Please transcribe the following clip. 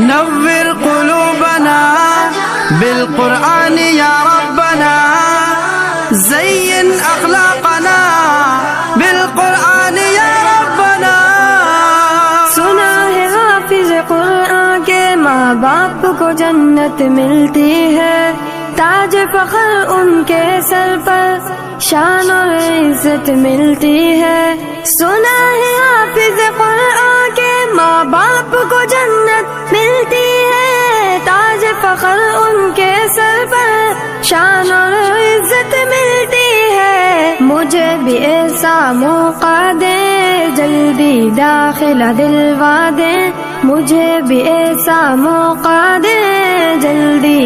نور قلوبنا بالقرآن یا ربنا زین اخلاقنا بالقرآن یا ربنا. سنا ہے حافظ قرآن کے ماں باپ کو جنت ملتی ہے، تاج فخر ان کے سر پر شان اور عزت ملتی ہے. سنا ہے حافظ قرآن کے ماں باپ کو جنت ملتی ہے، تاج فخر ان کے سر پر شان اور عزت ملتی ہے. مجھے بھی ایسا موقع دے، جلدی داخلہ دلوا دے، مجھے بھی ایسا موقع دے، جلدی